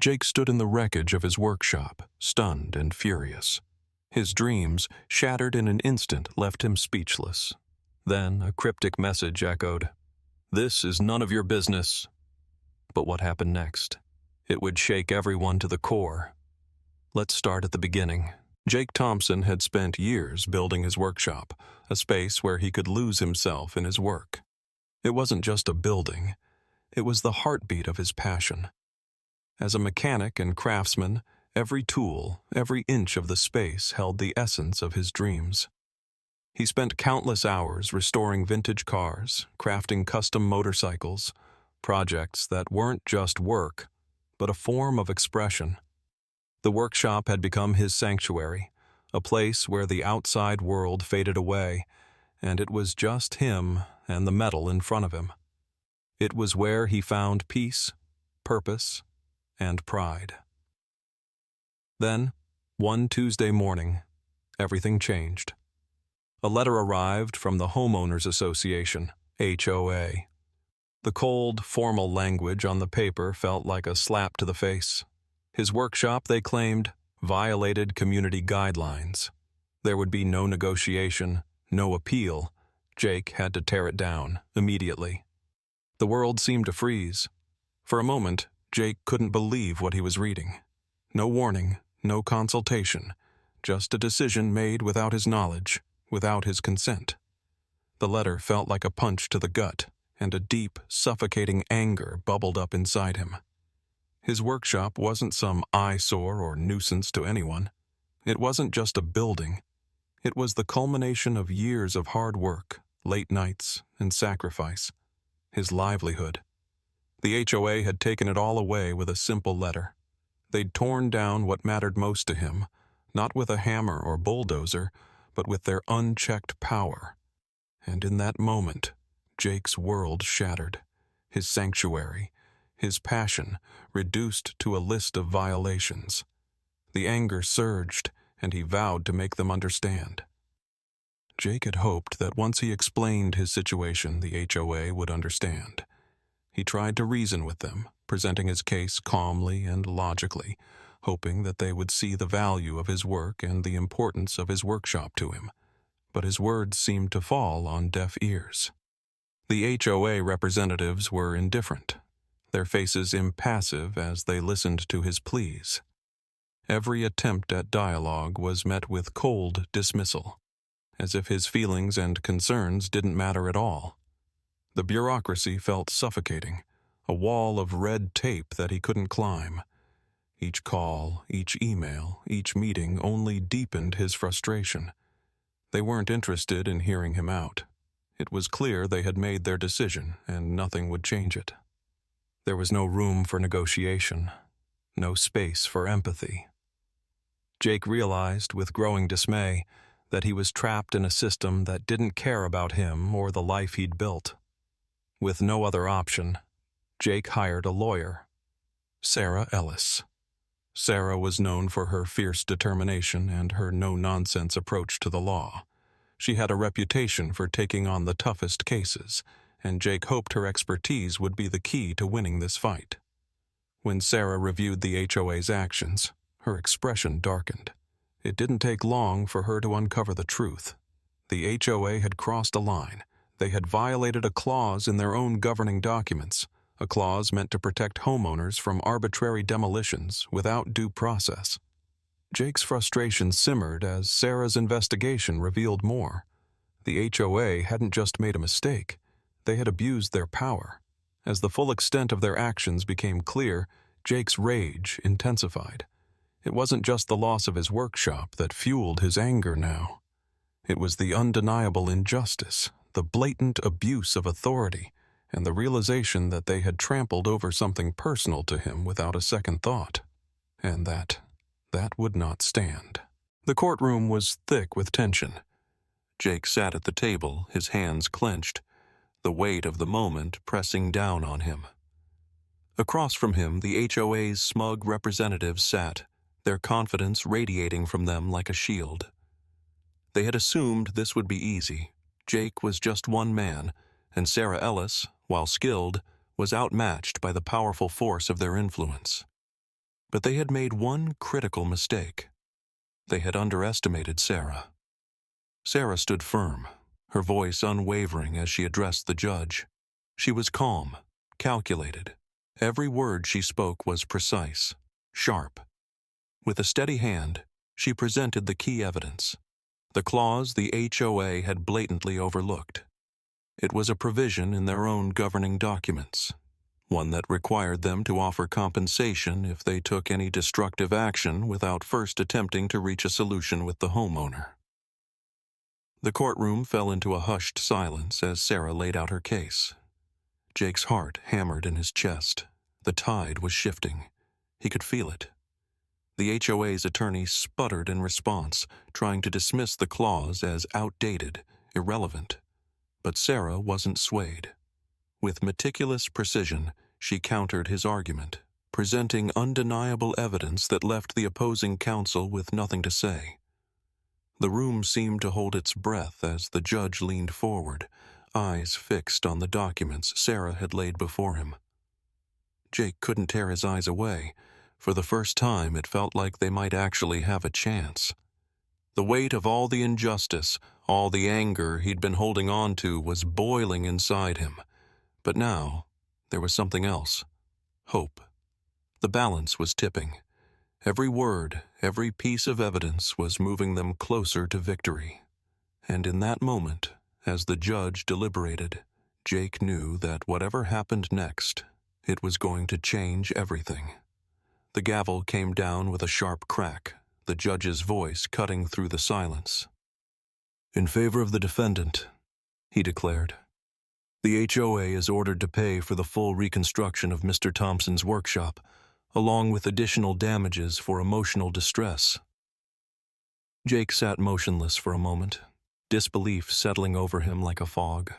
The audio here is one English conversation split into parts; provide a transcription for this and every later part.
Jake stood in the wreckage of his workshop, stunned and furious. His dreams, shattered in an instant, left him speechless. Then a cryptic message echoed, "This is none of your business." But what happened next? It would shake everyone to the core. Let's start at the beginning. Jake Thompson had spent years building his workshop, a space where he could lose himself in his work. It wasn't just a building. It was the heartbeat of his passion. As a mechanic and craftsman, every tool, every inch of the space held the essence of his dreams. He spent countless hours restoring vintage cars, crafting custom motorcycles, projects that weren't just work, but a form of expression. The workshop had become his sanctuary, a place where the outside world faded away, and it was just him and the metal in front of him. It was where he found peace, purpose, and pride. Then, one Tuesday morning, everything changed. A letter arrived from the Homeowners Association, HOA. The cold, formal language on the paper felt like a slap to the face. His workshop, they claimed, violated community guidelines. There would be no negotiation, no appeal. Jake had to tear it down, immediately. The world seemed to freeze. For a moment, Jake couldn't believe what he was reading. No warning, no consultation, just a decision made without his knowledge, without his consent. The letter felt like a punch to the gut, and a deep, suffocating anger bubbled up inside him. His workshop wasn't some eyesore or nuisance to anyone. It wasn't just a building. It was the culmination of years of hard work, late nights, and sacrifice. His livelihood. The HOA had taken it all away with a simple letter. They'd torn down what mattered most to him, not with a hammer or bulldozer, but with their unchecked power. And in that moment, Jake's world shattered. His sanctuary, his passion, reduced to a list of violations. The anger surged, and he vowed to make them understand. Jake had hoped that once he explained his situation, the HOA would understand. He tried to reason with them, presenting his case calmly and logically, hoping that they would see the value of his work and the importance of his workshop to him. But his words seemed to fall on deaf ears. The HOA representatives were indifferent, their faces impassive as they listened to his pleas. Every attempt at dialogue was met with cold dismissal, as if his feelings and concerns didn't matter at all. The bureaucracy felt suffocating, a wall of red tape that he couldn't climb. Each call, each email, each meeting only deepened his frustration. They weren't interested in hearing him out. It was clear they had made their decision, and nothing would change it. There was no room for negotiation, no space for empathy. Jake realized, with growing dismay, that he was trapped in a system that didn't care about him or the life he'd built. With no other option, Jake hired a lawyer, Sarah Ellis. Sarah was known for her fierce determination and her no-nonsense approach to the law. She had a reputation for taking on the toughest cases, and Jake hoped her expertise would be the key to winning this fight. When Sarah reviewed the HOA's actions, her expression darkened. It didn't take long for her to uncover the truth. The HOA had crossed a line. They had violated a clause in their own governing documents, a clause meant to protect homeowners from arbitrary demolitions without due process. Jake's frustration simmered as Sarah's investigation revealed more. The HOA hadn't just made a mistake, they had abused their power. As the full extent of their actions became clear, Jake's rage intensified. It wasn't just the loss of his workshop that fueled his anger now. It was the undeniable injustice, the blatant abuse of authority, and the realization that they had trampled over something personal to him without a second thought. And that would not stand. The courtroom was thick with tension. Jake sat at the table, his hands clenched, the weight of the moment pressing down on him. Across from him, the HOA's smug representatives sat, their confidence radiating from them like a shield. They had assumed this would be easy. Jake was just one man, and Sarah Ellis, while skilled, was outmatched by the powerful force of their influence. But they had made one critical mistake. They had underestimated Sarah. Sarah stood firm, her voice unwavering as she addressed the judge. She was calm, calculated. Every word she spoke was precise, sharp. With a steady hand, she presented the key evidence, the clause the HOA had blatantly overlooked. It was a provision in their own governing documents, one that required them to offer compensation if they took any destructive action without first attempting to reach a solution with the homeowner. The courtroom fell into a hushed silence as Sarah laid out her case. Jake's heart hammered in his chest. The tide was shifting. He could feel it. The HOA's attorney sputtered in response, trying to dismiss the clause as outdated, irrelevant. But Sarah wasn't swayed. With meticulous precision, she countered his argument, presenting undeniable evidence that left the opposing counsel with nothing to say. The room seemed to hold its breath as the judge leaned forward, eyes fixed on the documents Sarah had laid before him. Jake couldn't tear his eyes away. For the first time, it felt like they might actually have a chance. The weight of all the injustice, all the anger he'd been holding on to was boiling inside him. But now, there was something else. Hope. The balance was tipping. Every word, every piece of evidence was moving them closer to victory. And in that moment, as the judge deliberated, Jake knew that whatever happened next, it was going to change everything. The gavel came down with a sharp crack, the judge's voice cutting through the silence. "In favor of the defendant," he declared. "The HOA is ordered to pay for the full reconstruction of Mr. Thompson's workshop, along with additional damages for emotional distress." Jake sat motionless for a moment, disbelief settling over him like a fog.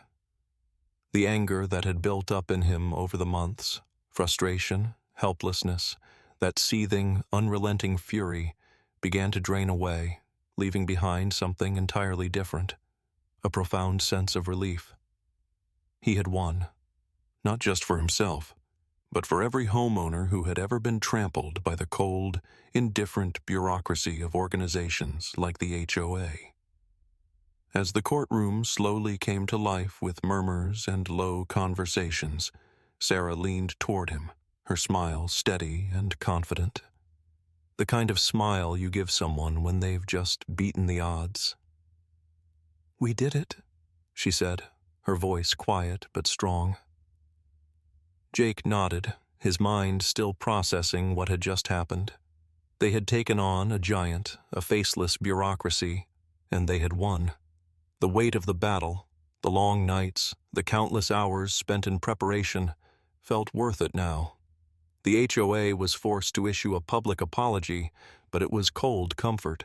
The anger that had built up in him over the months, frustration, helplessness, that seething, unrelenting fury, began to drain away, leaving behind something entirely different, a profound sense of relief. He had won, not just for himself, but for every homeowner who had ever been trampled by the cold, indifferent bureaucracy of organizations like the HOA. As the courtroom slowly came to life with murmurs and low conversations, Sarah leaned toward him, her smile steady and confident. The kind of smile you give someone when they've just beaten the odds. "We did it," she said, her voice quiet but strong. Jake nodded, his mind still processing what had just happened. They had taken on a giant, a faceless bureaucracy, and they had won. The weight of the battle, the long nights, the countless hours spent in preparation, felt worth it now. The HOA was forced to issue a public apology, but it was cold comfort.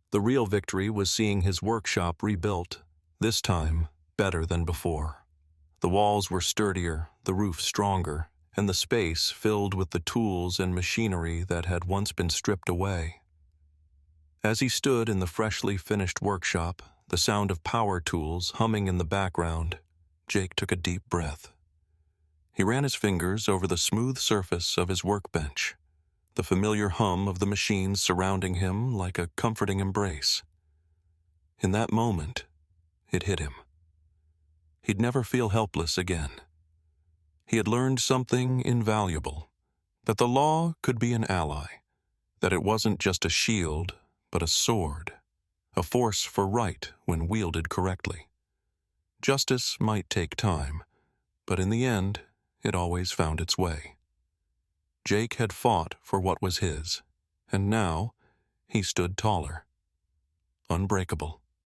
The real victory was seeing his workshop rebuilt, this time better than before. The walls were sturdier, the roof stronger, and the space filled with the tools and machinery that had once been stripped away. As he stood in the freshly finished workshop, the sound of power tools humming in the background, Jake took a deep breath. He ran his fingers over the smooth surface of his workbench, the familiar hum of the machines surrounding him like a comforting embrace. In that moment, it hit him. He'd never feel helpless again. He had learned something invaluable, that the law could be an ally, that it wasn't just a shield, but a sword, a force for right when wielded correctly. Justice might take time, but in the end, it always found its way. Jake had fought for what was his, and now he stood taller, unbreakable.